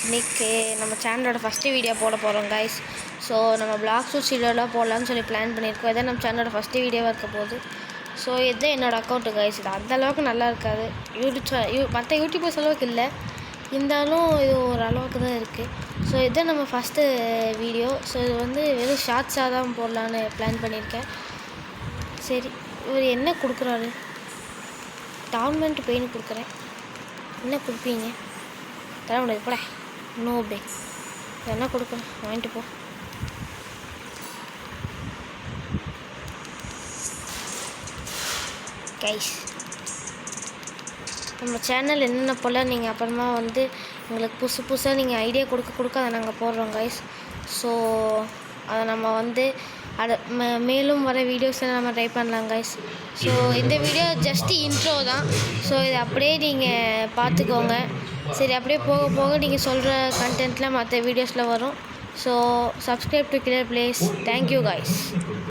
இன்றைக்கி நம்ம சேனலோட ஃபஸ்ட்டு வீடியோ போட போகிறோம் கைஸ். ஸோ நம்ம பிளாக் ஷூட் வீடியோலாம் போடலான்னு சொல்லி பிளான் பண்ணியிருக்கோம். இதான் நம்ம சேனலோட ஃபஸ்ட்டு வீடியோவாக இருக்க போகுது. ஸோ இதுதான் என்னோடய அக்கௌண்ட்டு கைஸ். இது அந்தளவுக்கு நல்லா இருக்காது, மற்ற யூடியூபர்ஸ் அளவுக்கு இல்லை, இருந்தாலும் இது ஒரு அளவுக்கு தான் இருக்குது. ஸோ இதுதான் நம்ம ஃபஸ்ட்டு வீடியோ. ஸோ இது வந்து வெறும் ஷார்ட்ஸாக தான் போடலான்னு பிளான் பண்ணியிருக்கேன். சரி, இவர் என்ன கொடுக்குறாரு? டார்மெண்ட் பெயின் கொடுக்குறேன். என்ன கொடுப்பீங்க? தர முடியாது போட. நோ பே, என்ன கொடுக்கணும் வாங்கிட்டு போ. கைஸ், நம்ம சேனல் என்னென்ன போல் நீங்கள் அப்புறமா வந்து உங்களுக்கு புதுசாக நீங்கள் ஐடியா கொடுக்க அதை நாங்கள் போடுறோம் கைஸ். ஸோ அதை நம்ம வந்து அதை மேலும் வர வீடியோஸை நம்ம ட்ரை பண்ணலாம் கைஸ். ஸோ இந்த வீடியோ ஜஸ்ட்டு இன்ட்ரோ தான். ஸோ இதை அப்படியே நீங்கள் பார்த்துக்கோங்க. சரி, அப்படியே போக போக நீங்கள் சொல்கிற கண்டென்ட்லாம் மற்ற வீடியோஸில் வரும். So subscribe to clear place. Thank you guys.